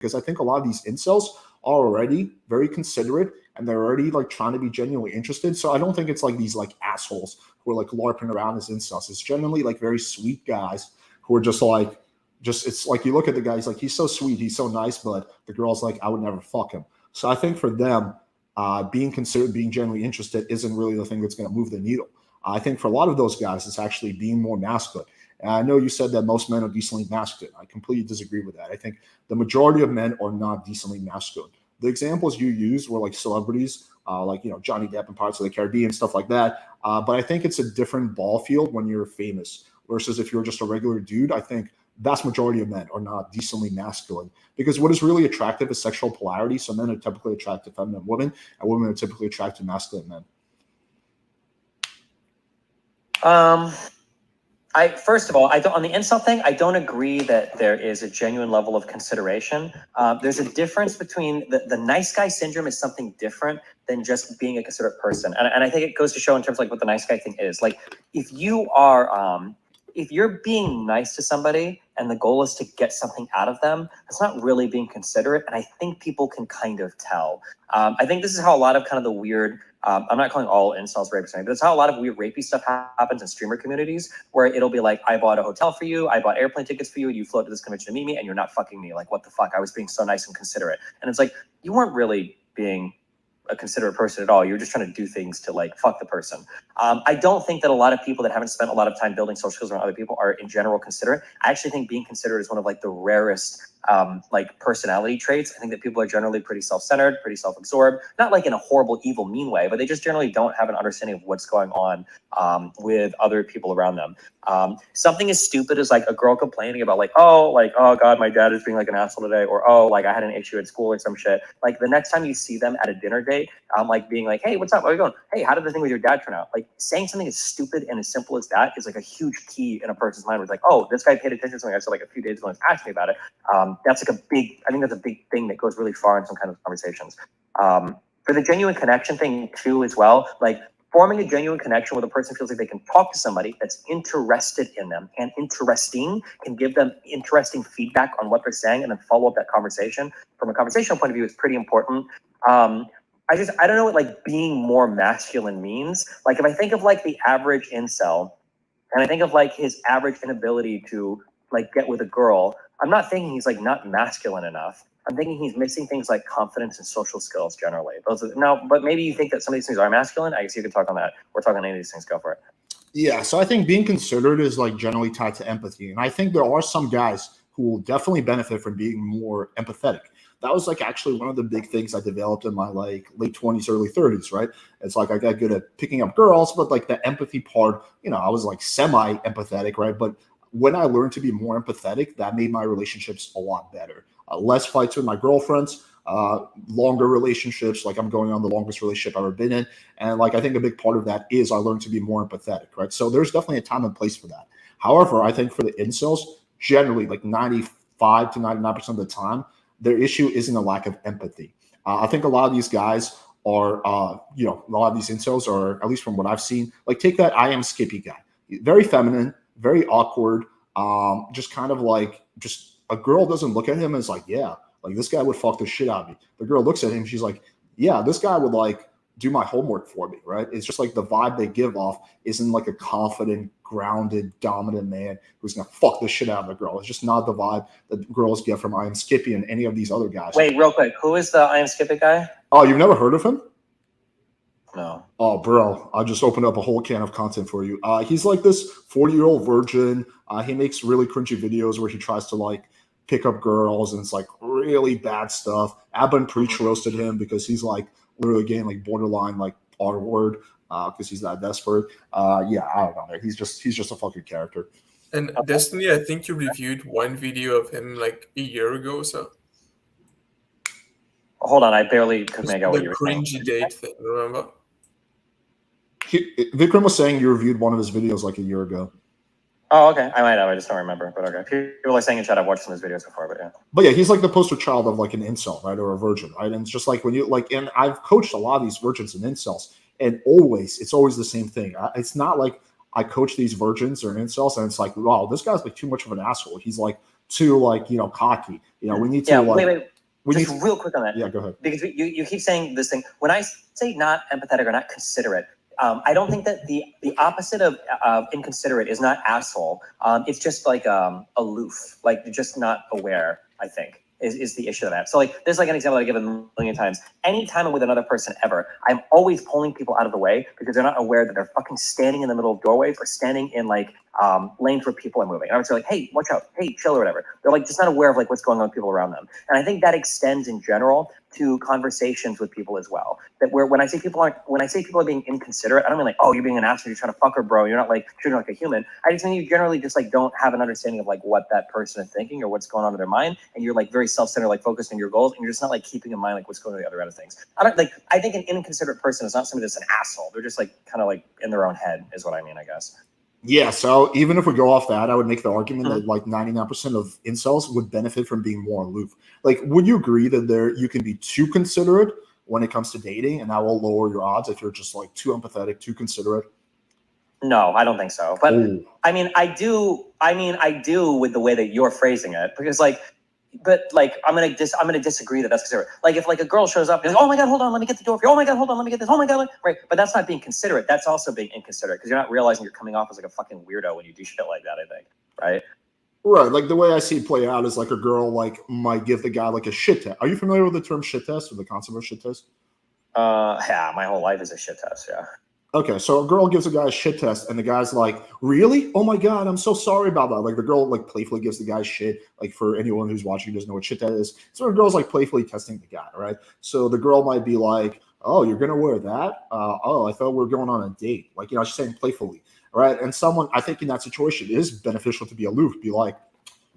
because I think a lot of these incels are already very considerate and they're already like trying to be genuinely interested. So I don't think it's like these like assholes who are like LARPing around as incels. It's generally like very sweet guys who are just like, it's like you look at the guy, he's like, he's so sweet, he's so nice, but the girl's like, I would never fuck him. So I think for them, being considered, being genuinely interested isn't really the thing that's going to move the needle. I think for a lot of those guys, it's actually being more masculine. And I know you said that most men are decently masculine. I completely disagree with that. I think the majority of men are not decently masculine. The examples you used were like celebrities, like, you know, Johnny Depp and Pirates of the Caribbean, stuff like that. But I think it's a different ball field when you're famous versus if you're just a regular dude. I think vast majority of men are not decently masculine, because what is really attractive is sexual polarity. So men are typically attracted to feminine women, and women are typically attracted to masculine men. First of all, on the incel thing, I don't agree that there is a genuine level of consideration. There's a difference between the nice guy syndrome is something different than just being a considerate person. And I think it goes to show in terms of like what the nice guy thing is. Like if you're being nice to somebody and the goal is to get something out of them, that's not really being considerate. And I think people can kind of tell. I think this is how a lot of kind of the weird, I'm not calling all incels rapists, but it's how a lot of weird rapey stuff happens in streamer communities, where it'll be like, I bought a hotel for you, I bought airplane tickets for you, you flew to this convention to meet me, and you're not fucking me. Like, what the fuck? I was being so nice and considerate. And it's like, you weren't really being a considerate person at all. You're just trying to do things to like fuck the person. I don't think that a lot of people that haven't spent a lot of time building social skills around other people are in general considerate. I actually think being considerate is one of like the rarest like personality traits. I think that people are generally pretty self-centered, pretty self-absorbed, not like in a horrible, evil, mean way, but they just generally don't have an understanding of what's going on with other people around them. Something as stupid as like a girl complaining about like, oh God, my dad is being like an asshole today, or oh, like I had an issue at school or some shit. Like the next time you see them at a dinner date, like being like, hey, what's up? How are you going? Hey, how did the thing with your dad turn out? Like saying something as stupid and as simple as that is like a huge key in a person's mind. Where it's like, oh, this guy paid attention to something I said like a few days ago and asked me about it. That's like I think that's a big thing that goes really far in some kind of conversations. For the genuine connection thing too as well, like forming a genuine connection where the person feels like they can talk to somebody that's interested in them and interesting, can give them interesting feedback on what they're saying and then follow up that conversation. From a conversational point of view, is pretty important. I don't know what like being more masculine means. Like if I think of like the average incel and I think of like his average inability to like get with a girl, I'm not thinking he's like not masculine enough. I'm thinking he's missing things like confidence and social skills generally. But maybe you think that some of these things are masculine. I guess you could talk on that. We're talking on any of these things. Go for it. Yeah, so I think being considerate is like generally tied to empathy. And I think there are some guys who will definitely benefit from being more empathetic. That was like actually one of the big things I developed in my like late 20s, early 30s, right? It's like I got good at picking up girls, but like the empathy part, you know, I was like semi-empathetic, right? But when I learned to be more empathetic, that made my relationships a lot better. Less fights with my girlfriends, longer relationships. Like I'm going on the longest relationship I've ever been in. And like, I think a big part of that is I learned to be more empathetic, right? So there's definitely a time and place for that. However, I think for the incels, generally like 95 to 99% of the time, their issue isn't a lack of empathy. I think a lot of these guys are, a lot of these incels are, at least from what I've seen, like take that I am Skippy guy. Very feminine, very awkward, just kind of like, just a girl doesn't look at him as like, yeah, like this guy would fuck the shit out of me. The girl looks at him, she's like, yeah, this guy would like do my homework for me, right? It's just like the vibe they give off isn't like a confident, grounded, dominant man who's gonna fuck the shit out of the girl. It's just not the vibe that girls get from I Am Skippy and any of these other guys. Wait, real quick, who is the I Am Skippy guy? Oh, you've never heard of him? No. Oh, bro, I just opened up a whole can of content for you. He's like this 40-year-old virgin. He makes really cringy videos where he tries to like pick up girls, and it's like really bad stuff. Abba Preach roasted him because he's like literally getting like borderline like R word because he's that desperate. Yeah, I don't know. He's just a fucking character. And Destiny, I think you reviewed one video of him like a year ago or so. Hold on, I barely could make out what you were saying. The cringy date thing, remember? Vikram was saying you reviewed one of his videos like a year ago. Oh, okay. I might have. I just don't remember. But okay. People are saying in chat, I've watched some of his videos before, but yeah. But yeah, he's like the poster child of like an incel, right? Or a virgin, right? And it's just like when you like, and I've coached a lot of these virgins and incels, and it's always the same thing. It's not like I coach these virgins or incels and it's like, wow, this guy's like too much of an asshole. He's like too like, you know, cocky. You know, we need to just real quick on that. Yeah, go ahead. Because you keep saying this thing. When I say not empathetic or not considerate, I don't think that the opposite of inconsiderate is not asshole. It's just like aloof, like you're just not aware, I think. Is the issue of that. So like, there's like an example I give a million times. Anytime I'm with another person ever, I'm always pulling people out of the way because they're not aware that they're fucking standing in the middle of doorways or standing in like lanes where people are moving. And I would say like, hey, watch out, hey, chill or whatever. They're like just not aware of like what's going on with people around them. And I think that extends in general to conversations with people as well. That when I say people are being inconsiderate, I don't mean like, oh, you're being an asshole, you're trying to fuck her, bro. You're not like treating her like a human. I just mean you generally just like don't have an understanding of like what that person is thinking or what's going on in their mind, and you're like very self-centered, like focused on your goals, and you're just not like keeping in mind like what's going on the other end of things. I think an inconsiderate person is not somebody that's an asshole. They're just like kind of like in their own head, is what I mean, I guess. Yeah, so even if we go off that, I would make the argument that like 99% of incels would benefit from being more aloof. Like, would you agree that you can be too considerate when it comes to dating, and that will lower your odds if you're just like too empathetic, too considerate? No, I don't think so. But I mean, I do with the way that you're phrasing it, because like, but like, I'm gonna disagree that's considerate. Like, if like a girl shows up and goes, oh my god, hold on, let me get the door for you. Oh my god, hold on, let me get this. Oh my god, right? But that's not being considerate. That's also being inconsiderate because you're not realizing you're coming off as like a fucking weirdo when you do shit like that. I think, right? Right. Like the way I see it play out is like a girl like might give the guy like a shit test. Are you familiar with the term shit test or the concept of shit test? Yeah, my whole life is a shit test. Yeah. Okay, so a girl gives a guy a shit test, and the guy's like, really? Oh my god, I'm so sorry about that. Like the girl like playfully gives the guy shit. Like for anyone who's watching who doesn't know what shit that is. So the girl's like playfully testing the guy, right? So the girl might be like, oh, you're gonna wear that? Oh, I thought we were going on a date. Like, you know, she's saying playfully, right? And someone, I think in that situation, it is beneficial to be aloof, be like,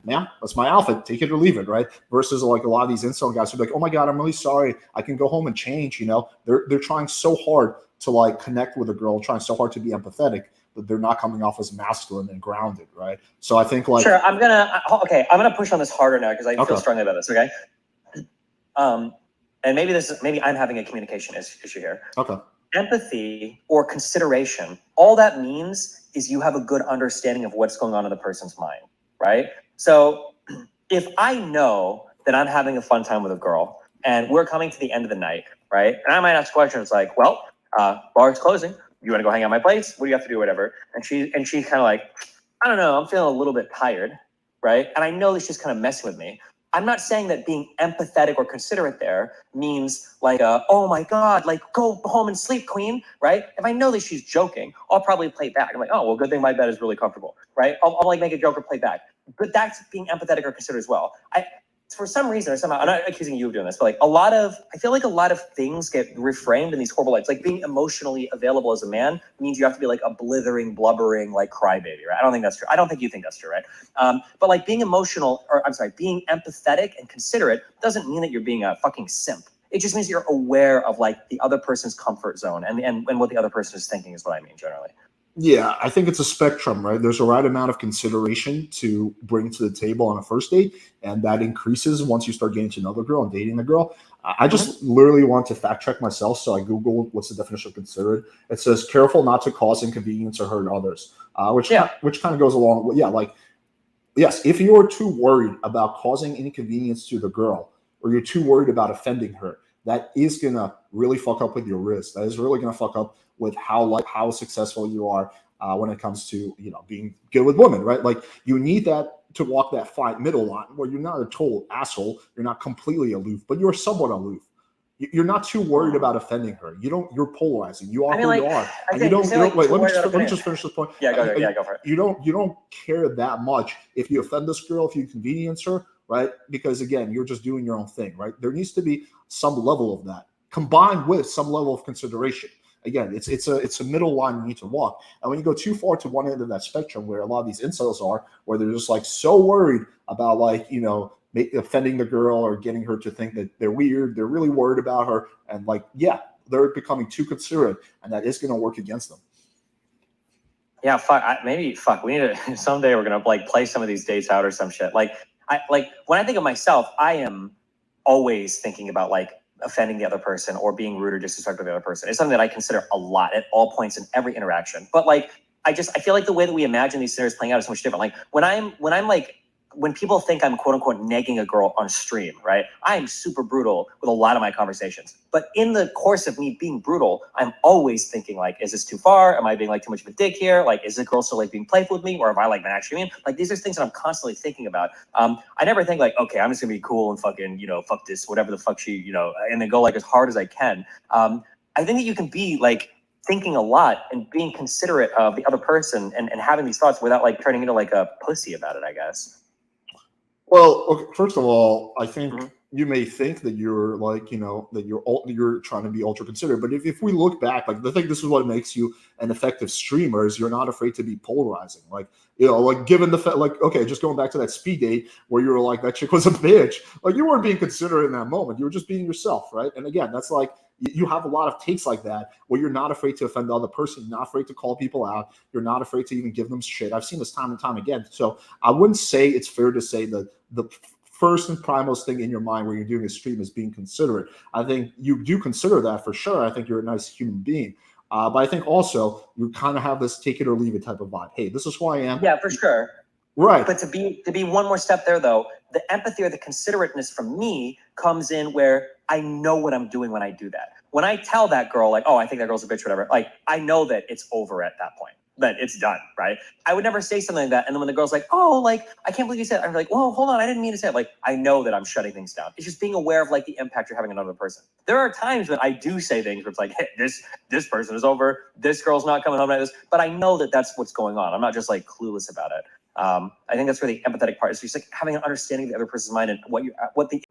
yeah, that's my outfit. Take it or leave it, right? Versus like a lot of these incel guys who are like, oh my god, I'm really sorry. I can go home and change. You know, they're trying so hard to like connect with a girl, trying so hard to be empathetic, but they're not coming off as masculine and grounded, right? So I think like, sure, I'm gonna push on this harder now because I feel strongly about this. Okay, and maybe I'm having a communication issue here. Okay, empathy or consideration, all that means is you have a good understanding of what's going on in the person's mind, right? So if I know that I'm having a fun time with a girl and we're coming to the end of the night, right? And I might ask questions like, well, bar's closing. You want to go hang out at my place? What do you have to do? Whatever. And she's kind of like, I don't know. I'm feeling a little bit tired, right? And I know that she's kind of messing with me. I'm not saying that being empathetic or considerate there means like, oh my God, like go home and sleep, queen, right? If I know that she's joking, I'll probably play back. I'm like, oh, well, good thing my bed is really comfortable, right? I'll like make a joke or play back. But that's being empathetic or considerate as well. For some reason or somehow, I'm not accusing you of doing this, but like I feel like a lot of things get reframed in these horrible lights. Like being emotionally available as a man means you have to be like a blithering, blubbering, like crybaby, right? I don't think that's true. I don't think you think that's true, right? But like being being empathetic and considerate doesn't mean that you're being a fucking simp. It just means you're aware of like the other person's comfort zone and what the other person is thinking is what I mean generally. Yeah, I think it's a spectrum, right? There's a right amount of consideration to bring to the table on a first date, and that increases once you start getting to know the girl and dating the girl. I just literally want to fact check myself, so I Googled what's the definition of considerate. It says careful not to cause inconvenience or hurt others, which kind of goes along with, like, yes, if you're too worried about causing inconvenience to the girl or you're too worried about offending her, that is going to really fuck up with your risk. That is really going to fuck up with how successful you are when it comes to, you know, being good with women, right? Like you need that to walk that fine middle line where you're not a total asshole, you're not completely aloof, but you're somewhat aloof. You're not too worried about offending her. You're polarizing. You are who you are. And you don't wait, let me just finish this point. Yeah, go for it. You don't care that much if you offend this girl, if you inconvenience her, right? Because again, you're just doing your own thing, right? There needs to be some level of that combined with some level of consideration. Again, it's a middle line you need to walk. And when you go too far to one end of that spectrum, where a lot of these incels are, where they're just like so worried about like, you know, offending the girl or getting her to think that they're weird, they're really worried about her, and like, yeah, they're becoming too considerate, and that is going to work against them. Yeah, we need to someday we're gonna like play some of these dates out or some shit. Like when I think of myself, I am always thinking about like offending the other person or being rude or disrespectful to the other person. It's something that I consider a lot at all points in every interaction. But like I feel like the way that we imagine these scenarios playing out is so much different. Like when I'm like when people think I'm quote unquote negging a girl on stream, right? I am super brutal with a lot of my conversations. But in the course of me being brutal, I'm always thinking like, is this too far? Am I being like too much of a dick here? Like, is the girl still like being playful with me? Or have I like been actually mean? Like, these are things that I'm constantly thinking about. I never think like, okay, I'm just gonna be cool and fucking, you know, fuck this, whatever the fuck she, you know, and then go like as hard as I can. I think that you can be like thinking a lot and being considerate of the other person and having these thoughts without like turning into like a pussy about it, I guess. Well, okay, first of all, I think you may think that you're like, you know, that you're trying to be ultra considerate, but if we look back, like, I think this is what makes you an effective streamer is you're not afraid to be polarizing. Like, you know, like given the fact, like, okay, just going back to that speed date where you were like, that chick was a bitch, like you weren't being considerate in that moment. You were just being yourself, right? And again, that's like, you have a lot of takes like that where you're not afraid to offend the other person. You're not afraid to call people out. You're not afraid to even give them shit. I've seen this time and time again. So I wouldn't say it's fair to say that the first and primalist thing in your mind where you're doing a stream is being considerate. I think you do consider that for sure. I think you're a nice human being. But I think also you kind of have this take it or leave it type of vibe. Hey, this is who I am. Yeah, for sure. Right. But to be one more step there though, the empathy or the considerateness from me comes in where I know what I'm doing when I do that. When I tell that girl like, oh, I think that girl's a bitch, whatever, like I know that it's over at that point. That it's done, right? I would never say something like that. And then when the girl's like, oh, like, I can't believe you said it. I'm like, whoa, hold on. I didn't mean to say it. Like, I know that I'm shutting things down. It's just being aware of like the impact you're having on another person. There are times when I do say things where it's like, hey, this person is over. This girl's not coming home like this. But I know that that's what's going on. I'm not just like clueless about it. I think that's where the empathetic part is just like having an understanding of the other person's mind and what the